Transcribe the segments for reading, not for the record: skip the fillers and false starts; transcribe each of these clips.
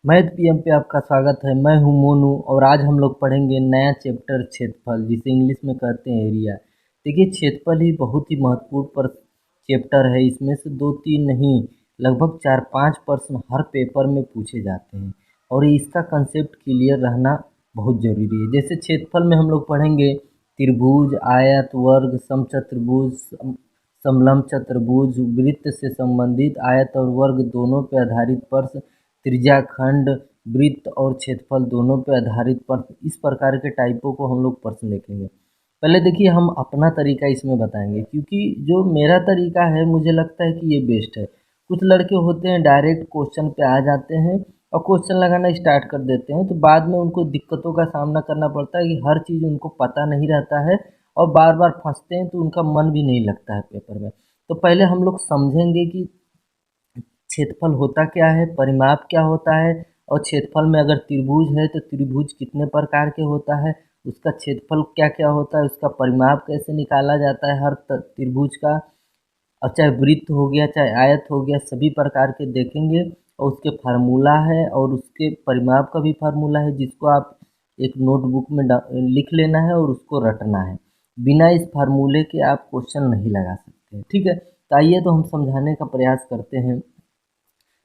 Math PM पे आपका स्वागत है। मैं हूं मोनू और आज हम लोग पढ़ेंगे नया चैप्टर क्षेत्रफल, जिसे इंग्लिश में कहते हैं एरिया। देखिए, क्षेत्रफल ही बहुत ही महत्वपूर्ण पर चैप्टर है। इसमें से दो तीन नहीं, लगभग 4-5 प्रश्न हर पेपर में पूछे जाते हैं और इसका कंसेप्ट क्लियर रहना बहुत ज़रूरी है। जैसे क्षेत्रफल में हम लोग पढ़ेंगे त्रिभुज, आयत, वर्ग, समचतुर्भुज, समलंब चतुर्भुज, वृत्त से संबंधित आयत और वर्ग दोनों पर आधारित प्रश्न, त्रिज्या, खंड, वृत्त और क्षेत्रफल दोनों पर आधारित प्रश्न। इस प्रकार के टाइपों को हम लोग प्रश्न देखेंगे। पहले देखिए, हम अपना तरीका इसमें बताएंगे, क्योंकि जो मेरा तरीका है मुझे लगता है कि ये बेस्ट है। कुछ लड़के होते हैं डायरेक्ट क्वेश्चन पे आ जाते हैं और क्वेश्चन लगाना स्टार्ट कर देते हैं, तो बाद में उनको दिक्कतों का सामना करना पड़ता है कि हर चीज़ उनको पता नहीं रहता है और बार बार फंसते हैं, तो उनका मन भी नहीं लगता है पेपर में। तो पहले हम लोग समझेंगे कि क्षेत्रफल होता क्या है, परिमाप क्या होता है, और क्षेत्रफल में अगर त्रिभुज है तो त्रिभुज कितने प्रकार के होता है, उसका क्षेत्रफल क्या क्या होता है, उसका परिमाप कैसे निकाला जाता है हर त्रिभुज का। और चाहे वृत्त हो गया, चाहे आयत हो गया, सभी प्रकार के देखेंगे। और उसके फार्मूला है और उसके परिमाप का भी फार्मूला है, जिसको आप एक नोटबुक में लिख लेना है और उसको रटना है। बिना इस फार्मूले के आप क्वेश्चन नहीं लगा सकते, ठीक है। तो आइए, तो हम समझाने का प्रयास करते हैं।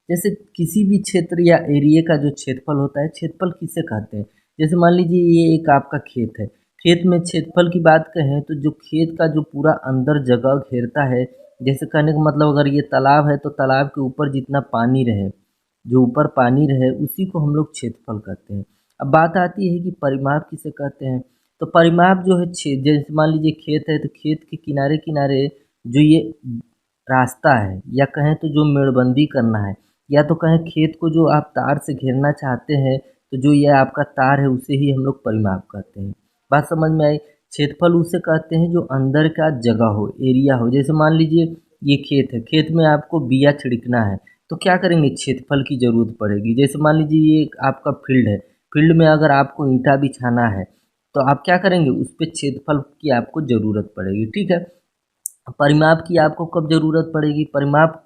जैसे किसी भी क्षेत्र या एरिया का जो क्षेत्रफल होता है, क्षेत्रफल किसे कहते हैं। जैसे मान लीजिए ये एक आपका खेत है। खेत में क्षेत्रफल की बात कहें तो जो खेत का जो पूरा अंदर जगह घेरता है, जैसे कहने का मतलब अगर ये तालाब है तो तालाब के ऊपर जितना पानी रहे, जो ऊपर पानी रहे, उसी को हम लोग क्षेत्रफल कहते हैं। अब बात आती है कि परिमाप किसे कहते हैं। तो परिमाप जो है जैसे मान लीजिए खेत है, तो खेत के किनारे किनारे जो ये रास्ता है, या कहें तो जो मेड़बंदी करना है, या तो कहें खेत को जो आप तार से घेरना चाहते हैं, तो जो ये आपका तार है उसे ही हम लोग परिमाप कहते हैं। बात समझ में आई। क्षेत्रफल उसे कहते हैं जो अंदर का जगह हो, एरिया हो। जैसे मान लीजिए ये खेत है, खेत में आपको बिया छिड़कना है, तो क्या करेंगे, क्षेत्रफल की ज़रूरत पड़ेगी। जैसे मान लीजिए ये एक आपका फील्ड है, फील्ड में अगर आपको ईंटा बिछाना है, तो आप क्या करेंगे, उस पर क्षेत्रफल की आपको ज़रूरत पड़ेगी, ठीक है। परिमाप की आपको कब ज़रूरत पड़ेगी, परिमाप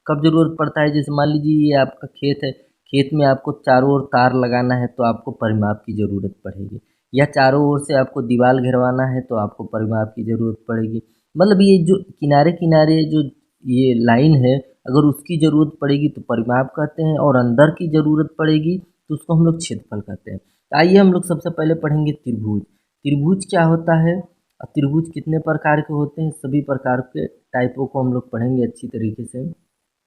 कब ज़रूरत पड़ता है। जैसे मान लीजिए ये आपका खेत है, खेत में आपको चारों ओर तार लगाना है, तो आपको परिमाप की ज़रूरत पड़ेगी। या चारों ओर से आपको दीवार घेरवाना है, तो आपको परिमाप की ज़रूरत पड़ेगी। मतलब ये जो किनारे किनारे जो ये लाइन है, अगर उसकी ज़रूरत पड़ेगी तो परिमाप कहते हैं, और अंदर की ज़रूरत पड़ेगी तो उसको हम लोग क्षेत्रफल कहते हैं। तो आइए हम लोग सबसे पहले पढ़ेंगे त्रिभुज। त्रिभुज क्या होता है और त्रिभुज कितने प्रकार के होते हैं, सभी प्रकार के टाइपों को हम लोग पढ़ेंगे अच्छी तरीके से।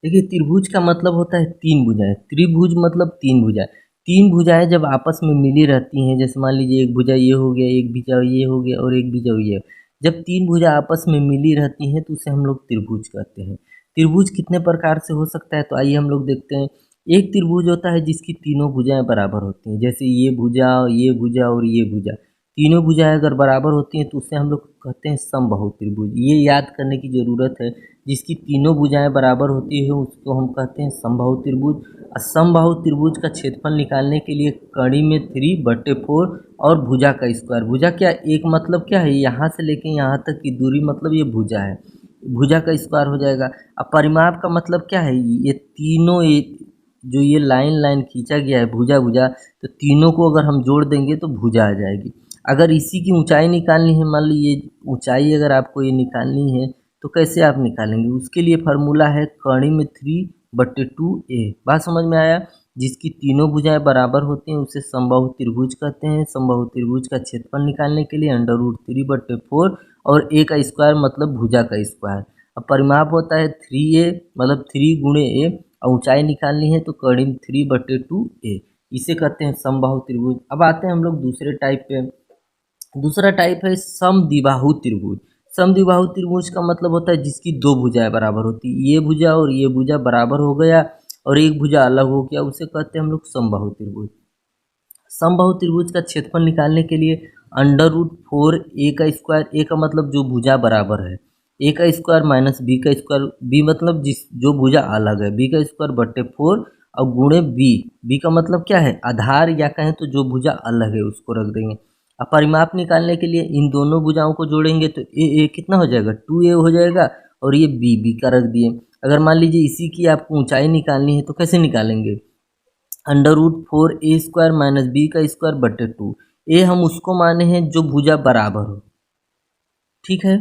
देखिए, त्रिभुज का मतलब होता है तीन भुजाएं। त्रिभुज मतलब तीन भुजाएं। तीन भुजाएं जब आपस में मिली रहती हैं, जैसे मान लीजिए एक भुजा ये हो गया, एक भुजा ये हो गया और एक भुजा ये। जब तीन भुजा आपस में मिली रहती हैं तो उसे हम लोग त्रिभुज कहते हैं। त्रिभुज कितने प्रकार से हो सकता है, तो आइए हम लोग देखते हैं। एक त्रिभुज होता है जिसकी तीनों भुजाएं बराबर होती हैं, जैसे ये भुजा और ये भुजा। तीनों भुजाएं अगर बराबर होती हैं तो उसे हम लोग कहते हैं समबाहु त्रिभुज। ये याद करने की ज़रूरत है, जिसकी तीनों भुजाएं बराबर होती है उसको हम कहते हैं समबाहु त्रिभुज। और समबाहु त्रिभुज का क्षेत्रफल निकालने के लिए कड़ी में 3/4 और भुजा का स्क्वायर। भुजा क्या, एक मतलब क्या है, यहाँ से लेके यहाँ तक की दूरी, मतलब ये भुजा है, भुजा का स्क्वायर हो जाएगा। अब परिमाप का मतलब क्या है, ये तीनों जो ये लाइन लाइन खींचा गया है भुजा भुजा, तो तीनों को अगर हम जोड़ देंगे तो भुजा आ जाएगी। अगर इसी की ऊंचाई निकालनी है, मान लीजिए ऊंचाई अगर आपको ये निकालनी है, तो कैसे आप निकालेंगे, उसके लिए फार्मूला है कड़ी में 3/2a। बात समझ में आया। जिसकी तीनों भुजाएं बराबर होती हैं उसे समबाहु त्रिभुज कहते हैं। समबाहु त्रिभुज का क्षेत्रफल निकालने के लिए √3/4 और a का स्क्वायर मतलब भुजा का स्क्वायर। अब परिमाप होता है 3a, मतलब 3 गुणे a, और ऊंचाई निकालनी है तो कड़ी में 3/2a। इसे कहते हैं समबाहु त्रिभुज। अब आते हैं हम लोग दूसरे टाइप पे। दूसरा टाइप है समद्विबाहु त्रिभुज। समद्विबाहु त्रिभुज का मतलब होता है जिसकी दो भुजाएं बराबर होती, ये भुजा और ये भुजा बराबर हो गया और एक भुजा अलग हो गया, उसे कहते हैं हम लोग समबाहु त्रिभुज। समबाहु त्रिभुज का क्षेत्रफल निकालने के लिए √4 a का स्क्वायर, a का मतलब जो भुजा बराबर है, a का स्क्वायर माइनस b का स्क्वायर, b मतलब जिस जो भुजा अलग है, b का स्क्वायर बटे 4 और गुणे b का मतलब क्या है, आधार, या कहें तो जो भुजा अलग है उसको रख देंगे। अब परिमाप निकालने के लिए इन दोनों भुजाओं को जोड़ेंगे तो ए कितना हो जाएगा, 2a हो जाएगा, और ये b का रख दिए। अगर मान लीजिए इसी की आपको ऊंचाई निकालनी है तो कैसे निकालेंगे, √4a² माइनस बी का स्क्वायर बटे 2। ए हम उसको माने हैं जो भुजा बराबर हो, ठीक है।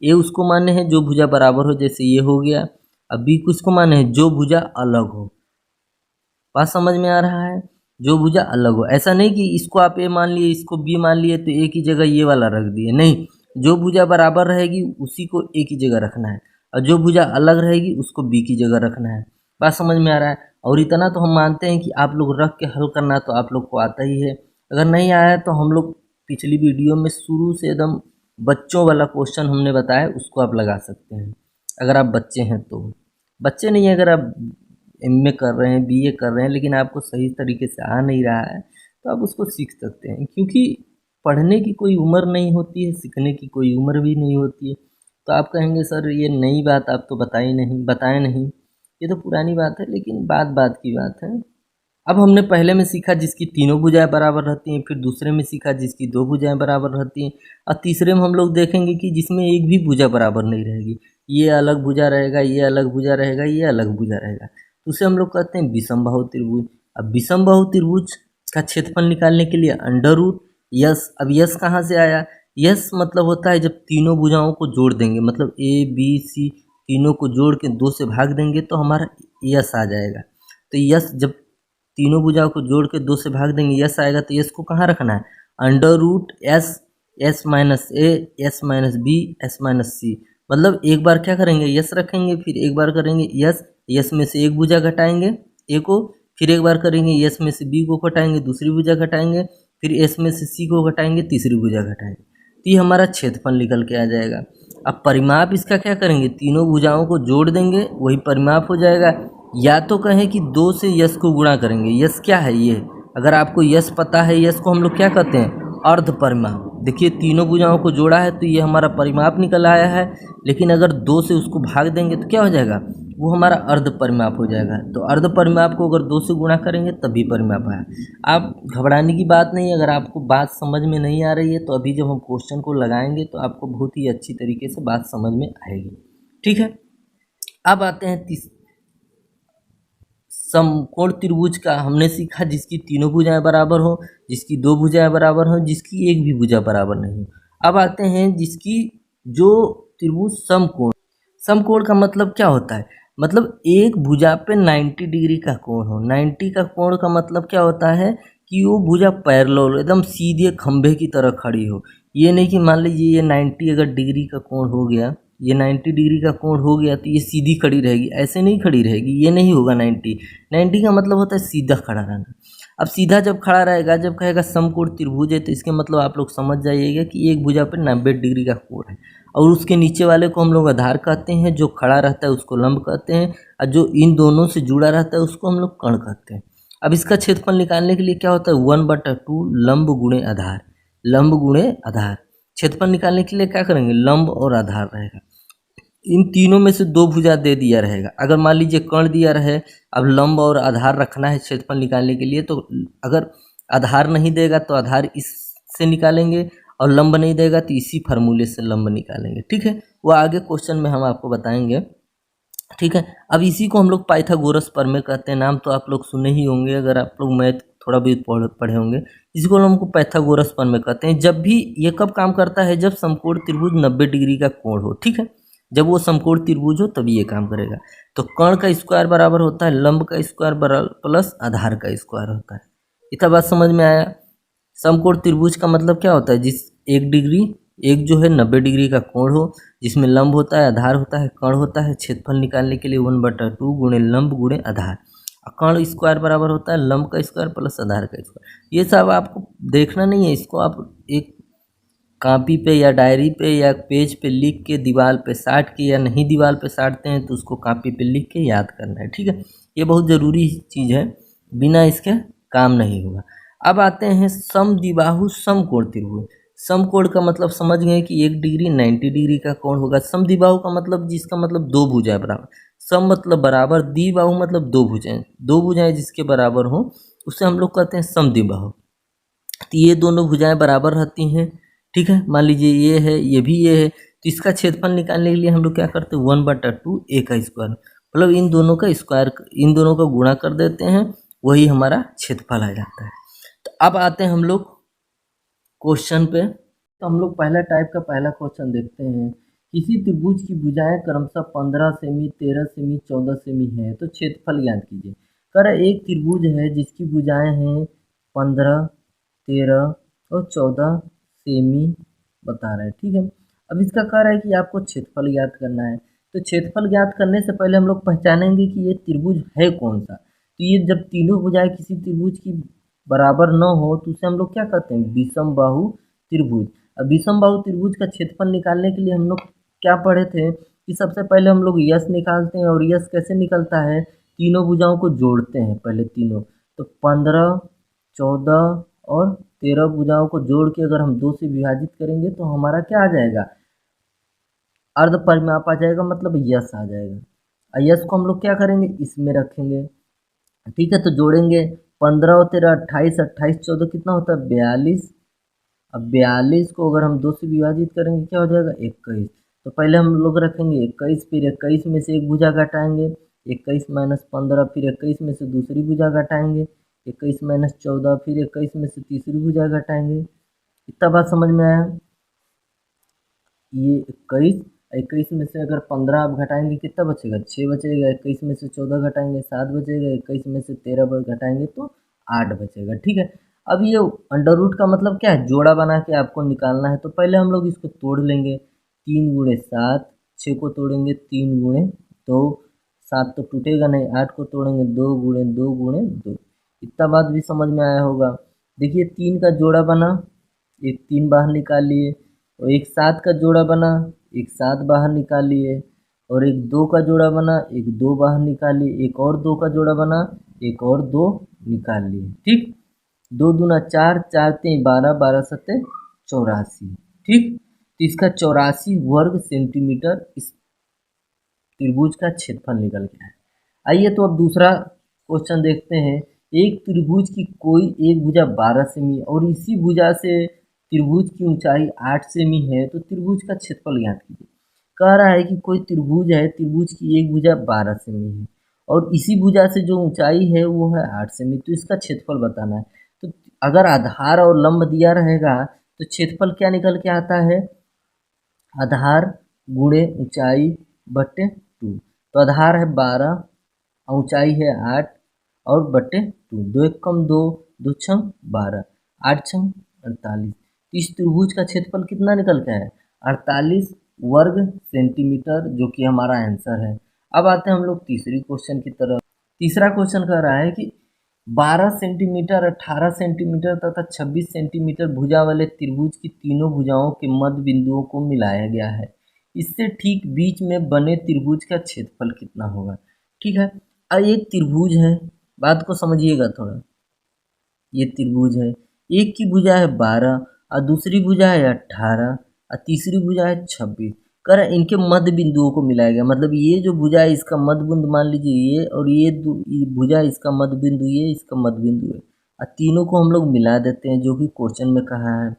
ए उसको माने हैं जो भुजा बराबर हो, जैसे ये हो गया। अब बी किसको माने हैं, जो भुजा अलग हो। बात समझ में आ रहा है, जो भुजा अलग हो। ऐसा नहीं कि इसको आप ए मान लिए इसको बी मान लिए तो ए की जगह ये वाला रख दिए, नहीं। जो भुजा बराबर रहेगी उसी को ए की जगह रखना है, और जो भुजा अलग रहेगी उसको बी की जगह रखना है। बात समझ में आ रहा है। और इतना तो हम मानते हैं कि आप लोग रख के हल करना तो आप लोग को आता ही है। अगर नहीं आया है तो हम लोग पिछली वीडियो में शुरू से एकदम बच्चों वाला क्वेश्चन हमने बताया, उसको आप लगा सकते हैं अगर आप बच्चे हैं तो। बच्चे नहीं है, अगर आप एमए कर रहे हैं, बीए कर रहे हैं, लेकिन आपको सही तरीके से आ नहीं रहा है तो आप उसको सीख सकते हैं, क्योंकि पढ़ने की कोई उम्र नहीं होती है, सीखने की कोई उम्र भी नहीं होती है। तो आप कहेंगे सर ये नई बात आप तो बताए नहीं, ये तो पुरानी बात है, लेकिन बात बात की बात है। अब हमने पहले में सीखा जिसकी तीनों भुजाएं बराबर रहती हैं, फिर दूसरे में सीखा जिसकी दो भुजाएं बराबर रहती हैं, और तीसरे में हम लोग देखेंगे कि जिसमें एक भी भुजा बराबर नहीं रहेगी। ये अलग भुजा रहेगा, ये अलग भुजा रहेगा, ये अलग भुजा रहेगा, तो उसे हम लोग कहते हैं विषमबाहु त्रिभुज। अब विषमबाहु त्रिभुज का क्षेत्रफल निकालने के लिए अंडर रूट यस। अब यस कहाँ से आया, यस मतलब होता है जब तीनों भुजाओं को जोड़ देंगे, मतलब ए बी सी तीनों को जोड़ के 2 से भाग देंगे तो हमारा यस आ जाएगा। तो यस जब तीनों भुजाओं को जोड़ के 2 से भाग देंगे यस आएगा, तो यस को कहाँ रखना है, under root S, S minus A, S minus B, S minus C. मतलब एक बार क्या करेंगे, यस रखेंगे, फिर एक बार करेंगे यस, यस में से एक भुजा घटाएंगे ए को, फिर एक बार करेंगे यस में से बी को घटाएंगे, दूसरी भुजा घटाएंगे, फिर एस में से सी को घटाएंगे, तीसरी भुजा घटाएंगे, तो ये हमारा क्षेत्रफल निकल के आ जाएगा। अब परिमाप इसका क्या करेंगे, तीनों भुजाओं को जोड़ देंगे, वही परिमाप हो जाएगा। या तो कहें कि 2 से यस को गुणा करेंगे। यस क्या है, ये अगर आपको यस पता है, यस को हम लोग क्या कहते हैं, अर्ध परिमाप। देखिए तीनों भुजाओं को जोड़ा है तो ये हमारा परिमाप निकल आया है, लेकिन अगर 2 से उसको भाग देंगे तो क्या हो जाएगा, वो हमारा अर्ध परिमाप हो जाएगा। तो अर्ध परिमाप को अगर 2 से गुणा करेंगे तभी परिमाप आया। आप घबराने की बात नहीं है, अगर आपको बात समझ में नहीं आ रही है तो अभी जब हम क्वेश्चन को लगाएंगे तो आपको बहुत ही अच्छी तरीके से बात समझ में आएगी, ठीक है। अब आते हैं समकोण त्रिभुज का। हमने सीखा जिसकी तीनों भुजाएं बराबर हो, जिसकी दो भुजाएं बराबर हो, जिसकी एक भी भुजा बराबर नहीं हो। अब आते हैं जिसकी जो त्रिभुज समकोण। समकोण का मतलब क्या होता है, मतलब एक भुजा पे 90 डिग्री का कोण हो। 90 का कोण का मतलब क्या होता है कि वो भुजा पैरेलल एकदम सीधे खंभे की तरह खड़ी हो। ये नहीं कि मान लीजिए ये 90 अगर डिग्री का कोण हो गया, ये 90 डिग्री का कोण हो गया तो ये सीधी खड़ी रहेगी, ऐसे नहीं खड़ी रहेगी, ये नहीं होगा। 90 का मतलब होता है सीधा खड़ा रहना। अब सीधा जब खड़ा रहेगा, जब कहेगा समकोण त्रिभुज है, तो इसके मतलब आप लोग समझ जाइएगा कि एक भुजा पर 90 डिग्री का कोण है, और उसके नीचे वाले को हम लोग आधार कहते हैं, जो खड़ा रहता है उसको लंब कहते हैं, और जो इन दोनों से जुड़ा रहता है उसको हम लोग कर्ण कहते हैं। अब इसका क्षेत्रफल निकालने के लिए क्या होता है, 1/2 लंब गुणे आधार। लंब गुणे आधार क्षेत्रफल निकालने के लिए क्या करेंगे, लंब और आधार रहेगा। इन तीनों में से दो भुजा दे दिया रहेगा। अगर मान लीजिए कर्ण दिया रहे, अब लंब और आधार रखना है क्षेत्रफल निकालने के लिए, तो अगर आधार नहीं देगा तो आधार इससे निकालेंगे, और लंब नहीं देगा तो इसी फार्मूले से लंब निकालेंगे, ठीक है। वो आगे क्वेश्चन में हम आपको बताएंगे, ठीक है। अब इसी को हम लोग पाइथागोरस प्रमेय कहते हैं। नाम तो आप लोग सुने ही होंगे, अगर आप लोग मैथ थोड़ा भी पढ़े होंगे। इसको हमको पाइथागोरस प्रमेय कहते हैं। जब भी ये कब काम करता है, जब समकोण त्रिभुज 90 डिग्री का कोण हो, ठीक है। जब वो समकोण त्रिभुज हो तभी ये काम करेगा। तो कर्ण का स्क्वायर बराबर होता है लंब का स्क्वायर प्लस आधार का स्क्वायर होता है। इतना बात समझ में आया। समकोण त्रिभुज का मतलब क्या होता है, जिस एक जो है 90 डिग्री का कोण हो, जिसमें लंब होता है, आधार होता है, कर्ण होता है। क्षेत्रफल निकालने के लिए 1/2 गुणे लंब गुणे आधार। कर्ण स्क्वायर बराबर होता है लंब का स्क्वायर प्लस आधार का स्क्वायर। ये सब आपको देखना नहीं है, इसको आप एक कॉपी पे या डायरी पे या पेज पे लिख के दीवार पे साट के, या नहीं दीवार पे साटते हैं तो उसको कॉपी पे लिख के याद करना है, ठीक है। ये बहुत ज़रूरी चीज़ है, बिना इसके काम नहीं होगा। अब आते हैं समद्विबाहु समकोण त्रिभुज। समकोण का मतलब समझ गए कि 1 डिग्री 90 डिग्री का कोण होगा। समद्विबाहु का मतलब जिसका मतलब दो भुजाएं बराबर। सम मतलब बराबर, द्विबाहु मतलब दो भुजाएं जिसके बराबर हो उसे हम लोग कहते हैं समद्विबाहु। तो ये दोनों भुजाएं बराबर रहती हैं, ठीक है। मान लीजिए ये है, ये भी ये है, तो इसका क्षेत्रफल निकालने के लिए हम लोग क्या करते हैं, 1/2 ए का स्क्वायर, मतलब इन दोनों का स्क्वायर, इन दोनों का गुणा कर देते हैं वही हमारा क्षेत्रफल आ जाता है। तो अब आते हैं हम लोग क्वेश्चन पे। तो हम लोग पहला टाइप का पहला क्वेश्चन देखते हैं। किसी त्रिभुज की भुजाएं क्रमशः 15 सेमी, 13 सेमी, 14 सेमी है, तो क्षेत्रफल ज्ञात कीजिए। कर एक त्रिभुज है जिसकी भुजाएं हैं 15, 13 और 14 सेमी बता रहे हैं, ठीक है। अब इसका कह रहा है कि आपको क्षेत्रफल ज्ञात करना है। तो क्षेत्रफल ज्ञात करने से पहले हम लोग पहचानेंगे कि ये त्रिभुज है कौन सा। तो ये जब तीनों भुजाएं किसी त्रिभुज की बराबर न हो तो उसे हम लोग क्या कहते हैं, विषम बाहु त्रिभुज। अब विषम बाहु त्रिभुज का क्षेत्रफल निकालने के लिए हम लोग क्या पढ़े थे कि सबसे पहले हम लोग यश निकालते हैं, और यश कैसे निकलता है, तीनों भुजाओं को जोड़ते हैं पहले तीनों। तो 15, 14 और 13 भुजाओं को जोड़ के अगर हम 2 से विभाजित करेंगे तो हमारा क्या आ जाएगा, अर्ध परिमाप आ जाएगा, मतलब यश आ जाएगा। और यश को हम लोग क्या करेंगे, इसमें रखेंगे, ठीक है। तो जोड़ेंगे 15 और 13 28, 28 14 कितना होता है 42। अब 42 को अगर हम 2 से विभाजित करेंगे क्या हो जाएगा 21। तो पहले हम लोग रखेंगे 21, फिर 21 में से एक भुजा घटाएंगे, 21 माइनस 15, फिर 21 में से दूसरी भुजा घटाएंगे, 21 माइनस 14, फिर 21 में से तीसरी भुजा घटाएंगे। इतना बात समझ में आया। ये 21, 21 में से अगर 15 आप घटाएंगे कितना बचेगा 6 बचेगा, 21 में से 14 घटाएंगे 7 बचेगा, 21 में से 13 घटाएंगे तो 8 बचेगा, ठीक है। अब ये अंडर रूट का मतलब क्या है, जोड़ा बना के आपको निकालना है। तो पहले हम लोग इसको तोड़ लेंगे, 3 गुणे 7, 6 को तोड़ेंगे 3 गुणे 2, 7 तो टूटेगा नहीं, 8 को तोड़ेंगे 2 गुणे 2 गुणे 2। इतना बात भी समझ में आया होगा। देखिए 3 का जोड़ा बना, एक 3 बाहर निकाल लिए, और एक 7 का जोड़ा बना, एक 7 बाहर निकाल लिए, और एक 2 का जोड़ा बना, एक 2 बाहर निकाल लिए, एक और 2 का जोड़ा बना, एक और 2 निकाल लिए, ठीक। 2 दूना 4, 4 तीन 12, 12 सत्ते 84, ठीक। तो इसका 84 वर्ग सेंटीमीटर इस त्रिभुज का क्षेत्रफल निकल गया है। आइए तो अब दूसरा क्वेश्चन देखते हैं। एक त्रिभुज की कोई एक भुजा 12 सेमी और इसी भुजा से त्रिभुज की ऊंचाई 8 सेमी है, तो त्रिभुज का क्षेत्रफल ज्ञात कीजिए। कह रहा है कि कोई त्रिभुज है, त्रिभुज की एक भुजा 12 सेमी है और इसी भुजा से जो ऊंचाई है वो है 8 सेमी, तो इसका क्षेत्रफल बताना है। तो अगर आधार और लंब दिया रहेगा तो क्षेत्रफल क्या निकल के आता है, आधार गुणे ऊंचाई बट्टे 2। तो आधार है 12, ऊंचाई है 8 और बट्टे 2, 2 एक कम 2, 2 छम 12, 8 छम 48। इस त्रिभुज का क्षेत्रफल कितना निकल के है 48 वर्ग सेंटीमीटर, जो कि हमारा आंसर है। अब आते हैं हम लोग तीसरी क्वेश्चन की तरफ। तीसरा क्वेश्चन कह रहा है कि 12 सेंटीमीटर, 18 सेंटीमीटर तथा 26 सेंटीमीटर भुजा वाले त्रिभुज की तीनों भुजाओं के मध्य बिंदुओं को मिलाया गया है। इससे ठीक बीच में बने त्रिभुज का क्षेत्रफल कितना होगा, ठीक है। अब एक त्रिभुज है, बात को समझिएगा थोड़ा। ये त्रिभुज है, एक की भुजा है 12 और दूसरी भुजा है 18 और तीसरी भुजा है 26। कर इनके मध्य बिंदुओं को मिलाया गया, मतलब ये जो भुजा है इसका मध्य बिंदु मान लीजिए ये, और ये भुजा इसका मध्य बिंदु, ये इसका मध्य बिंदु है, और तीनों को हम लोग मिला देते हैं जो कि क्वेश्चन में कहा है।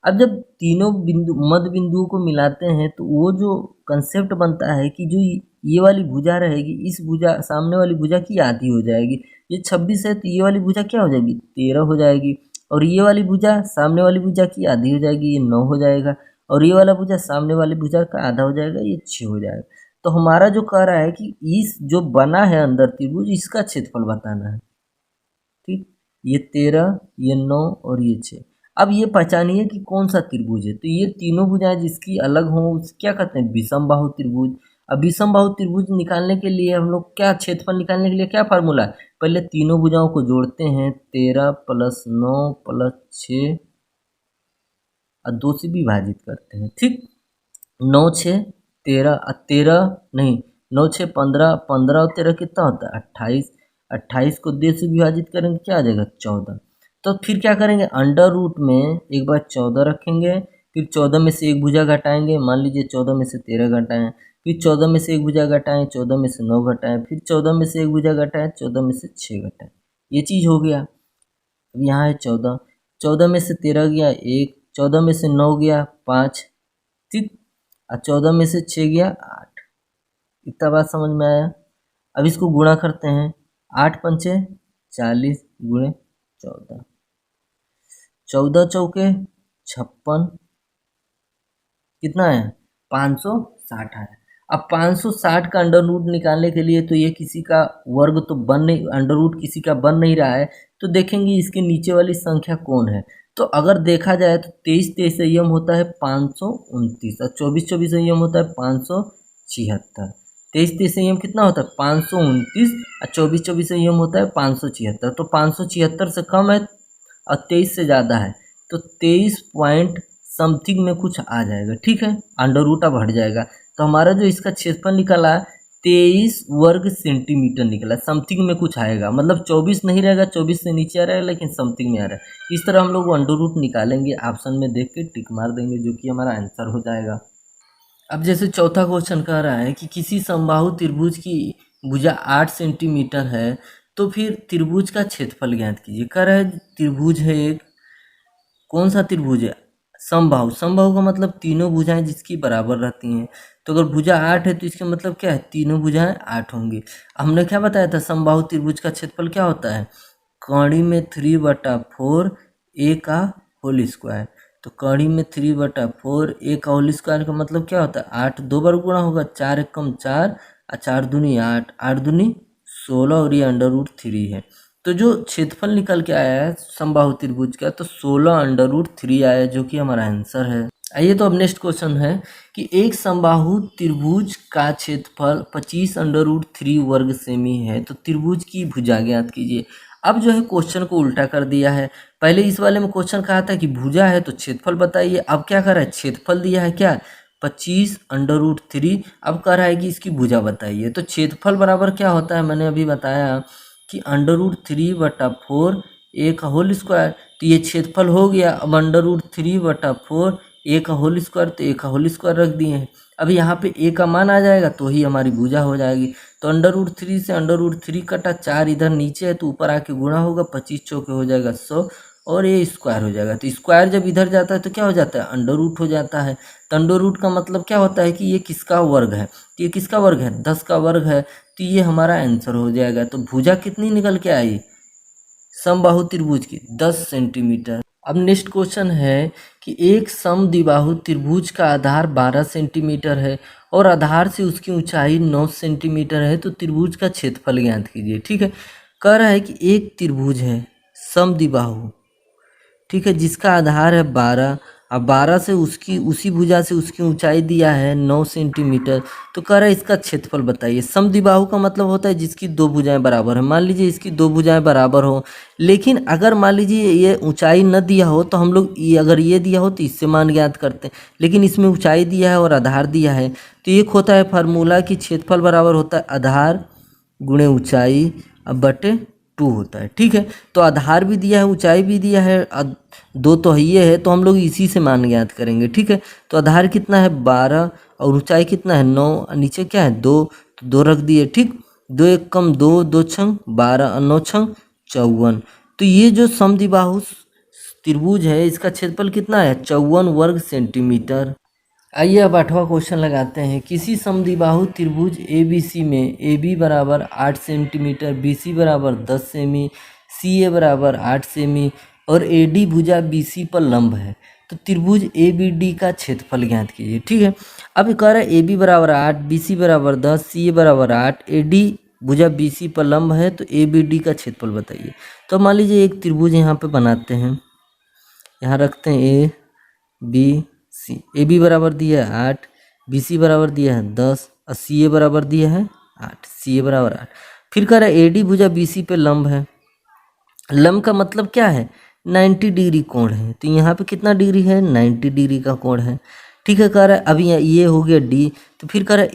अब जब तीनों बिंदु मध्य बिंदुओं को मिलाते हैं तो वो जो कंसेप्ट बनता है कि जो ये वाली भुजा रहेगी, इस भुजा सामने वाली भुजा की आधी हो जाएगी। ये 26 है तो ये वाली भुजा क्या हो जाएगी 13 हो जाएगी, और ये वाली भुजा सामने वाली भुजा की आधी हो जाएगी, ये 9 हो जाएगा, और ये वाला भुजा सामने वाली भुजा का आधा हो जाएगा, ये 6 हो जाएगा। तो हमारा जो कह रहा है कि इस जो बना है अंदर त्रिभुज, इसका क्षेत्रफल बताना है, ठीक। ये 13, ये 9 और ये 6। अब ये पहचानिए कि कौन सा त्रिभुज है। तो ये तीनों भुजाएं जिसकी अलग हों उसे क्या कहते हैं, विषम बाहु त्रिभुज। अब विषम बाहु त्रिभुज निकालने के लिए हम लोग क्या, क्षेत्रफल निकालने के लिए क्या फार्मूला है, पहले तीनों भुजाओं को जोड़ते हैं, 13 + 9 + 6 और 2 से विभाजित करते हैं, ठीक। 9 6 13 13 नहीं, 9 6 15, 15 और 13 कितना होता है 28, 28 को 2 से विभाजित करेंगे क्या आ जाएगा 14। तो फिर क्या करेंगे, अंडर रूट में एक बार 14 रखेंगे, फिर 14 में से एक भुजा घटाएंगे, मान लीजिए 14 में से 13 घटाएं, फिर 14 में से एक भुजा घटाएं, 14 में से 9 घटाएं, फिर 14 में से एक भुजा घटाएं, 14 में से 6 घटाएं। ये चीज़ हो गया। अब यहाँ है 14, 14 में से 13 गया 1, 14 में से 9 गया 5, ठीक, और 14 में से 6 गया 8। इतना बात समझ में आया। अब इसको गुणा करते हैं, 8 पंचे 40 गुणे 14, 14 चौके 56, कितना है 560 है। अब 560 का अंडर रूट निकालने के लिए तो ये किसी का वर्ग तो बन नहीं, अंडर रूट किसी का बन नहीं रहा है, तो देखेंगे इसके नीचे वाली संख्या कौन है। तो अगर देखा जाए तो 23 संयम होता है 529 और 24 संयम होता है 576। 23 संयम कितना होता है 529 और 24 संयम होता है 576। तो 576 से कम है और 23 से ज़्यादा है, तो 23 पॉइंट समथिंग में कुछ आ जाएगा, ठीक है, अंडर रूट अब हट जाएगा। तो हमारा जो इसका क्षेत्रफल निकला 23 वर्ग सेंटीमीटर निकला, समथिंग में कुछ आएगा, मतलब 24 नहीं रहेगा, 24 से नीचे आ रहा है लेकिन समथिंग में आ रहा है। इस तरह हम लोग अंडर रूट निकालेंगे, ऑप्शन में देख के टिक मार देंगे, जो कि हमारा आंसर हो जाएगा। अब जैसे चौथा क्वेश्चन कह रहा है कि किसी समबाहु त्रिभुज की भुजा 8 सेंटीमीटर है, तो फिर त्रिभुज का क्षेत्रफल ज्ञात कीजिए। कह रहा है त्रिभुज है एक, कौन सा त्रिभुज है समबाहु। समबाहु का मतलब तीनों भुजाएं जिसकी बराबर रहती हैं। तो अगर भुजा 8 है तो इसका मतलब क्या है, तीनों भुजाएं 8 होंगी। हमने क्या बताया था, समबाहु त्रिभुज का क्षेत्रफल क्या होता है, कड़ी में 3/4 a का होल स्क्वायर। तो कड़ी में 3/4 a का होल स्क्वायर का मतलब क्या होता है, 8 दो बार गुणा होगा, 4 एकम 4 और 4 दूनी 8, 8 दूनी 16 और ये अंडर रूट 3 है। तो जो क्षेत्रफल निकल के आया है समबाहु त्रिभुज का, तो 16 अंडर रूट 3 आया, जो कि हमारा आंसर है। आइए तो अब नेक्स्ट क्वेश्चन है कि एक समबाहु त्रिभुज का क्षेत्रफल 25 अंडर रूट 3 वर्ग सेमी है, तो त्रिभुज की भुजा ज्ञात कीजिए। अब जो है क्वेश्चन को उल्टा कर दिया है। पहले इस वाले में क्वेश्चन कहा था कि भुजा है तो क्षेत्रफल बताइए, अब क्या कर रहा है, क्षेत्रफल दिया है क्या 25 अंडर रूट 3, अब कह रहा है कि इसकी भुजा बताइए। तो क्षेत्रफल बराबर क्या होता है, मैंने अभी बताया कि अंडर रूट 3/4 a का होल स्क्वायर। तो ये क्षेत्रफल हो गया। अब अंडर रूट 3/4 a का होल स्क्वायर, तो a का होल स्क्वायर रख दिए हैं। अब यहाँ पे a का मान आ जाएगा तो ही हमारी भुजा हो जाएगी। तो अंडर रूट 3 से अंडर रूट 3 कटा, 4 इधर नीचे है तो ऊपर आके गुणा होगा, 25 चौके हो जाएगा 100 और ये स्क्वायर हो जाएगा। तो स्क्वायर जब इधर जाता है तो क्या हो जाता है, अंडर रूट हो जाता है। तो अंडर रूट का मतलब क्या होता है कि ये किसका वर्ग है, तो ये किसका वर्ग है, 10 का वर्ग है। तो ये हमारा आंसर हो जाएगा। तो भुजा कितनी निकल के आई समबाहु त्रिभुज की, 10 सेंटीमीटर। अब नेक्स्ट क्वेश्चन है कि एक समद्विबाहु त्रिभुज का आधार 12 सेंटीमीटर है और आधार से उसकी ऊंचाई 9 सेंटीमीटर है, तो त्रिभुज का क्षेत्रफल ज्ञात कीजिए। ठीक है, कह रहा है कि एक त्रिभुज है समद्विबाहु, ठीक है, जिसका आधार है 12 और 12 से उसकी उसी भुजा से उसकी ऊंचाई दिया है 9 सेंटीमीटर। तो कह रहा है इसका क्षेत्रफल बताइए। समद्विबाहु का मतलब होता है जिसकी दो भुजाएं बराबर है। मान लीजिए इसकी दो भुजाएं बराबर हो, लेकिन अगर मान लीजिए ये ऊंचाई न दिया हो तो हम लोग ये, अगर ये दिया हो तो इससे मान ज्ञात करते हैं, लेकिन इसमें ऊंचाई दिया है और आधार दिया है। तो एक होता है फार्मूला कि क्षेत्रफल बराबर होता है आधार गुणे ऊंचाई बटे 2 होता है। ठीक है, तो आधार भी दिया है, ऊंचाई भी दिया है, दो तो ये है, तो हम लोग इसी से मान ज्ञात करेंगे। ठीक है, तो आधार कितना है 12 और ऊंचाई कितना है 9, नीचे क्या है 2, तो 2 रख दिए। ठीक, 2 एक कम 2, 2 छंग 12 और 9 छंग 54। तो ये जो समद्विबाहु त्रिभुज है इसका क्षेत्रफल कितना है 54 वर्ग सेंटीमीटर। आइए अब 8वां क्वेश्चन लगाते हैं। किसी समद्विबाहु त्रिभुज ABC में AB बराबर 8 सेंटीमीटर, BC बराबर 10 सेमी, CA बराबर 8 सेमी और AD भुजा BC पर लंब है, तो त्रिभुज ABD का क्षेत्रफल ज्ञात कीजिए। ठीक है, अब कह रहा है AB बराबर 8, BC बराबर 10, CA बराबर 8, AD भुजा BC पर लंब है, तो ABD का क्षेत्रफल बताइए। तो मान लीजिए एक त्रिभुज यहाँ पे बनाते हैं, यहाँ रखते हैं ABC। AB बराबर दिया है 8, BC बराबर दिया है 10 और CA बराबर दिया है 8, CA बराबर 8। फिर कह रहा है AD भुजा BC पे लंब है। लंब का मतलब क्या है 90 डिग्री कोण है, तो यहाँ पे कितना डिग्री है 90 डिग्री का कोण है। ठीक है, कह रहा है अभी ये हो गया D, तो फिर कह रहा है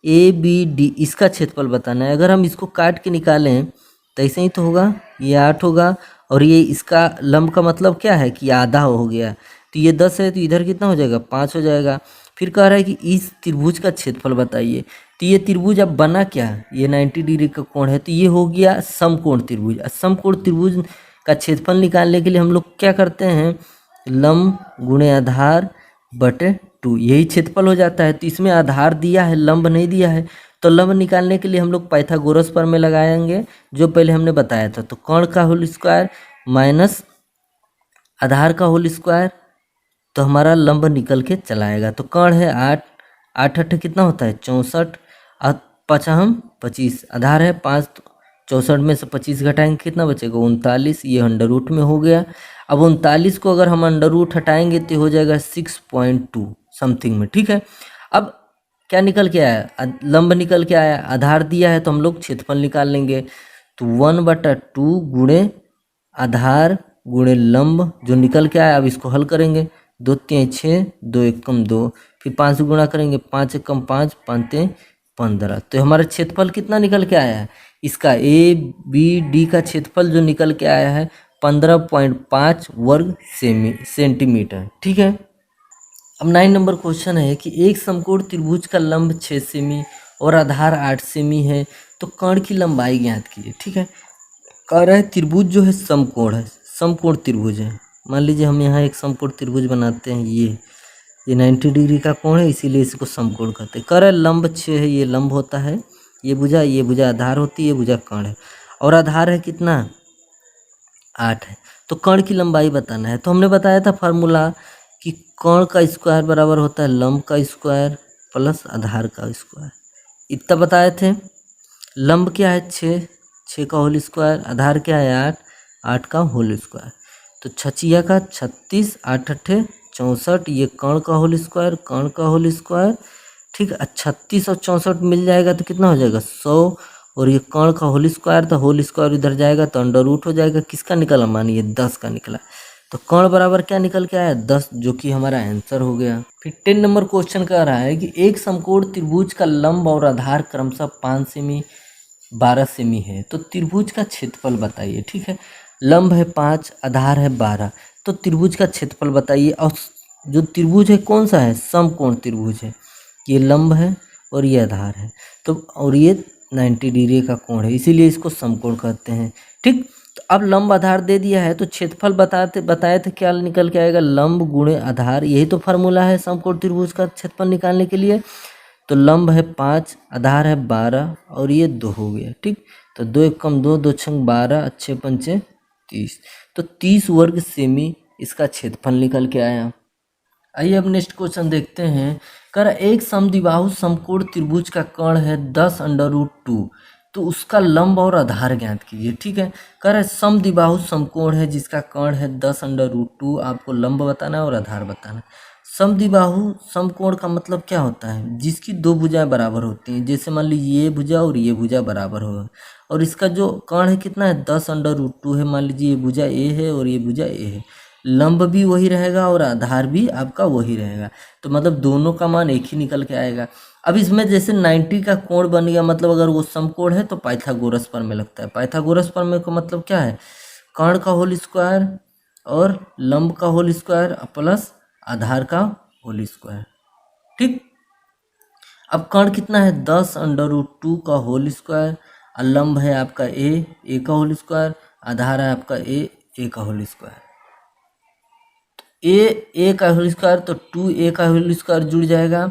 ABD इसका क्षेत्रफल बताना है। अगर हम इसको काट के निकालें तो ऐसे ही तो होगा, ये 8 होगा और ये इसका लंब का मतलब क्या है कि आधा हो गया, तो ये 10 है तो इधर कितना हो जाएगा 5 हो जाएगा। फिर कह रहा है कि इस त्रिभुज का क्षेत्रफल बताइए। तो ये त्रिभुज अब बना क्या, ये 90 डिग्री का कोण है, तो ये हो गया समकोण त्रिभुज। समकोण त्रिभुज का क्षेत्रफल निकालने के लिए हम लोग क्या करते हैं, लंब गुणे आधार बटे 2, यही क्षेत्रफल हो जाता है। तो इसमें आधार दिया है, लंब नहीं दिया है, तो लंब निकालने के लिए हम लोग पाइथागोरस प्रमेय लगाएंगे, जो पहले हमने बताया था। तो कर्ण का होल स्क्वायर माइनस आधार का होल स्क्वायर, तो हमारा लंब निकल के चला आएगा। तो कर्ण है 8, 8 8 कितना होता है 64, पाँचा हम 25, आधार है 5, 64 में से 25 घटाएंगे कितना बचेगा 39, ये अंडर रूट में हो गया। अब 39 को अगर हम अंडर रूट हटाएंगे तो हो जाएगा 6.2 समथिंग में, ठीक है। अब क्या निकल के आया, लंब निकल के आया, आधार दिया है तो हम लोग क्षेत्रफल निकाल लेंगे। तो 1/2 गुणे आधार गुणे लंब जो निकल के आया, अब इसको हल करेंगे। 2 3 6, 2 1 2, फिर 5 से गुणा करेंगे, 5 1 5, 5 3 15। तो हमारा क्षेत्रफल कितना निकल के आया है, इसका ए बी डी का क्षेत्रफल जो निकल के आया है 15.5 वर्ग सेंटीमीटर, ठीक है। अब 9 नंबर क्वेश्चन है कि एक समकोण त्रिभुज का लंब 6 सेमी और आधार 8 सेमी है, तो कर्ण की लंबाई ज्ञात कीजिए, ठीक है। कह रहा है त्रिभुज जो है समकोण है, समकोण त्रिभुज है। मान लीजिए हम यहाँ एक समकोण त्रिभुज बनाते हैं, ये 90 डिग्री का कोण है, इसीलिए इसको समकोण कहते हैं। कह रहा है लंब 6 है, ये लंब होता है, ये भुजा आधार होती है, ये भुजा कर्ण है, और आधार है कितना 8 है। तो कर्ण की लंबाई बताना है। तो हमने बताया था फार्मूला कि कर्ण का स्क्वायर बराबर होता है लंब का स्क्वायर प्लस आधार का स्क्वायर, इतना बताए थे। लंब क्या है 6, 6 का होल स्क्वायर, आधार क्या है 8, 8 का होल स्क्वायर। तो 6 का 36, 8 8 64, ये कर्ण का होल स्क्वायर, कर्ण का होल स्क्वायर, ठीक है। 36 और 64 मिल जाएगा तो कितना हो जाएगा 100, और ये कर्ण का होल स्क्वायर, तो होल स्क्वायर इधर जाएगा तो अंडर रूट हो जाएगा। किसका निकला, मानिए 10 का निकला। तो कर्ण बराबर क्या निकल के आया 10, जो कि हमारा आंसर हो गया। फिर 10 नंबर क्वेश्चन कह रहा है कि एक समकोण त्रिभुज का लंब और आधार क्रमशः 5 सेमी 12 सेमी है, तो त्रिभुज का क्षेत्रफल बताइए, ठीक है। लंब है 5, आधार है 12, तो त्रिभुज का क्षेत्रफल बताइए। और जो त्रिभुज है कौन सा है, समकोण त्रिभुज है, ये लंब है और ये आधार है, तो और ये 90 डिग्री का कोण है, इसीलिए इसको समकोण कहते हैं, ठीक। तो अब लंब आधार दे दिया है, तो क्षेत्रफल बताए थे क्या निकल के आएगा, लंब गुणे आधार, यही तो फार्मूला है समकोण त्रिभुज का क्षेत्रफल निकालने के लिए। तो लंब है 5, आधार है 12, और ये 2 हो गया, ठीक। तो 2 1 2, 2 6 12, 6 5 30, तो 30 वर्ग सेमी इसका क्षेत्रफल निकल के आया। आइए अब नेक्स्ट क्वेश्चन देखते हैं। कर एक समद्विबाहु समकोण त्रिभुज का कर्ण है 10√2, तो उसका लंब और आधार ज्ञात कीजिए, ठीक है। कर समद्विबाहु समकोण है जिसका कर्ण है 10√2, आपको लंब बताना है और आधार बताना है। समद्विबाहु समकोण का मतलब क्या होता है, जिसकी दो भुजाएं बराबर होती हैं, जैसे मान लीजिए ये भुजा और ये भुजा बराबर हो, और इसका जो कर्ण है कितना है 10√2 है। मान लीजिए ये भुजा ए है और ये भुजा ए है, लंब भी वही रहेगा और आधार भी आपका वही रहेगा, तो मतलब दोनों का मान एक ही निकल के आएगा। अब इसमें जैसे 90 का कोण बन गया, मतलब अगर वो समकोण है तो पाइथागोरस प्रमेय लगता है। पाइथागोरस प्रमेय का मतलब क्या है, कर्ण का होल स्क्वायर और लंब का होल स्क्वायर प्लस आधार का होल स्क्वायर, ठीक। अब कर्ण कितना है 10√2 का होल स्क्वायर, और लंब है आपका ए का होल स्क्वायर, आधार है आपका ए का होल स्क्वायर। ए का होल स्क्वायर तो 2a का होल स्क्वायर जुड़ जाएगा,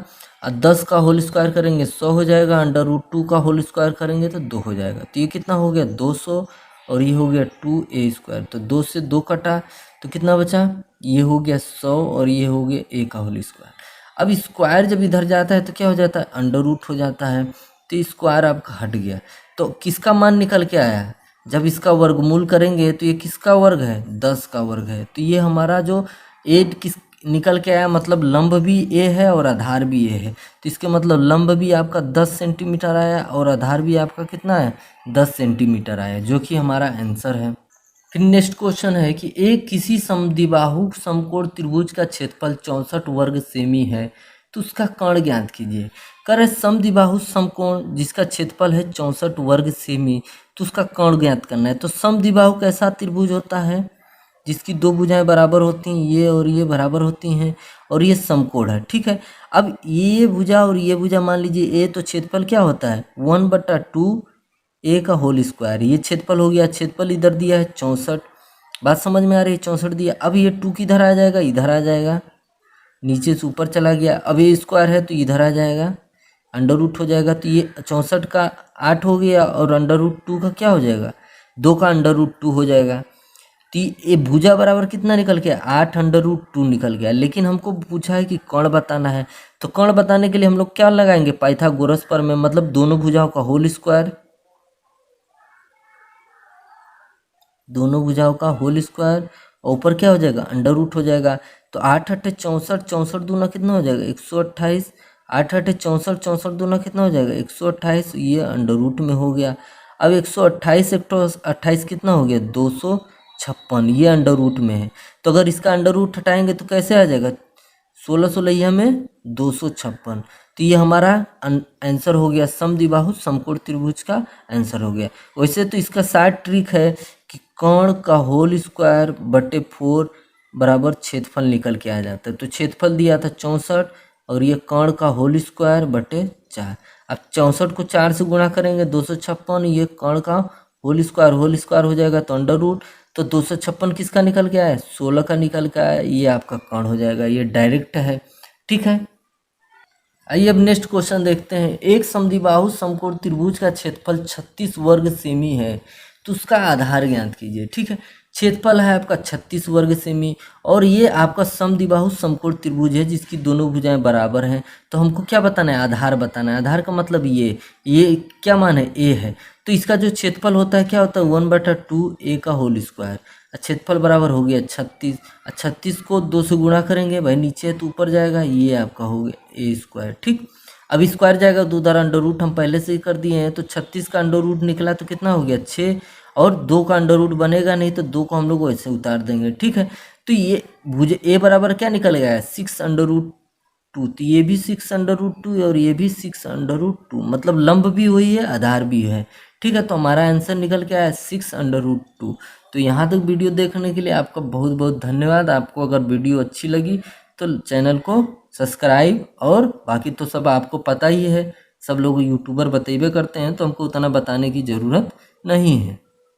और 10 का होल स्क्वायर करेंगे 100 हो जाएगा, अंडर रूट 2 का होल स्क्वायर करेंगे तो 2 हो जाएगा। तो ये कितना हो गया 200, और ये हो गया 2a स्क्वायर, तो 2 से 2 कटा तो कितना बचा, ये हो गया 100, और ये हो गया a का होल स्क्वायर। अब स्क्वायर जब इधर जाता है तो क्या हो जाता है, अंडर रूट हो जाता है, तो स्क्वायर आपका हट गया। तो किसका मान निकल के आया, जब इसका वर्गमूल करेंगे तो ये किसका वर्ग है 10 का वर्ग है, तो ये हमारा जो ए किस निकल के आया, मतलब लंब भी ए है और आधार भी ए है, तो इसके मतलब लंब भी आपका 10 सेंटीमीटर आया और आधार भी आपका कितना है 10 सेंटीमीटर आया, जो कि हमारा आंसर है। फिर नेक्स्ट क्वेश्चन है कि एक किसी समद्विबाहु समकोण त्रिभुज का क्षेत्रफल 64 वर्ग सेमी है, तो उसका कर्ण ज्ञात कीजिए। करे समद्विबाहु समकोण जिसका क्षेत्रफल है 64 वर्ग सेमी, तो उसका कर्ण ज्ञात करना है। तो समद्विबाहु कैसा त्रिभुज होता है, जिसकी दो भुजाएं बराबर होती हैं, ये और ये बराबर होती हैं, और ये समकोण है, ठीक है। अब ये भुजा और ये भुजा मान लीजिए ए, तो क्षेत्रफल क्या होता है 1/2 ए का होल स्क्वायर, ये क्षेत्रफल हो गया। क्षेत्रफल इधर दिया है 64, बात समझ में आ रही है, 64 दिया। अब ये 2 किधर आ जाएगा, इधर आ जाएगा, नीचे से ऊपर चला गया। अब ये स्क्वायर है तो इधर आ जाएगा, अंडर रूट हो जाएगा तो ये 64 का 8 हो गया, और अंडर रूट 2 का क्या हो जाएगा, 2 का अंडर रूट 2 हो जाएगा। तो ये भुजा बराबर कितना निकल गया, 8 अंडर रूट 2 निकल गया। लेकिन हमको पूछा है कि कर्ण बताना है, तो कर्ण बताने के लिए हम लोग क्या लगाएंगे, पाइथागोरस प्रमेय, मतलब दोनों भुजाओं का होल स्क्वायर, दोनों भुजाओं का होल स्क्वायर, और ऊपर क्या हो जाएगा, अंडर रूट हो जाएगा। तो 8 अट्ठे 64, 64 दूना कितना हो जाएगा 128, 8 अट्ठे 64, 64 दूना कितना हो जाएगा 128, ये अंडर रूट में हो गया। अब 128 एक 28 कितना हो गया 256, ये अंडर रूट में है। तो अगर इसका अंडर रूट हटाएंगे तो कैसे आ जाएगा, 16 16 में 256। तो ये हमारा आंसर हो गया, समद्विबाहु समकोण त्रिभुज का आंसर हो गया। वैसे तो इसका शार्ट ट्रिक है कि कर्ण का होल स्क्वायर बटे 4 बराबर क्षेत्रफल निकल के आ जाता है। तो क्षेत्रफल दिया था 64, और ये कर्ण का होल स्क्वायर बटे 4। अब 64 को 4 से गुणा करेंगे 256, ये कर्ण का होल स्क्वायर हो जाएगा, तो अंडर रूट, तो 256 किसका निकल के आया, 16 का निकल के आया, ये आपका कर्ण हो जाएगा, ये डायरेक्ट है। ठीक है, आइए अब नेक्स्ट क्वेश्चन देखते हैं। एक समद्विबाहु समकोण त्रिभुज का क्षेत्रफल 36 वर्ग सेमी है, तो उसका आधार ज्ञात कीजिए। ठीक है, क्षेत्रफल है आपका 36 वर्ग सेमी, और ये आपका समद्विबाहु समकोण त्रिभुज है जिसकी दोनों भुजाएं बराबर हैं। तो हमको क्या बताना है, आधार बताना है। आधार का मतलब ये क्या मान है, ए है। तो इसका जो क्षेत्रफल होता है क्या होता है, 1/2 ए का होल स्क्वायर। क्षेत्रफल बराबर हो गया 36, 36 को 2 से गुणा करेंगे भाई, नीचे है तो ऊपर जाएगा, ये आपका हो गया ए स्क्वायर। ठीक, अब स्क्वायर जाएगा 2 द्वारा, अंडर रूट हम पहले से ही कर दिए हैं, तो 36 का अंडर रूट निकला तो कितना हो गया 6, और 2 का अंडर रूट बनेगा नहीं, तो 2 को हम लोग वैसे उतार देंगे। ठीक है, तो ये भुज ए बराबर क्या निकल गया है 6/2, तो ये भी 6/2 और ये भी 6/2, मतलब लंब भी वही है, आधार भी है। ठीक है, तो हमारा आंसर निकल के आया 6/2। तो यहाँ तक वीडियो देखने के लिए आपका बहुत बहुत धन्यवाद। आपको अगर वीडियो अच्छी लगी तो चैनल को सब्सक्राइब, और बाकी तो सब आपको पता ही है, सब लोग यूट्यूबर बतेबे करते हैं, तो हमको उतना बताने की ज़रूरत नहीं है।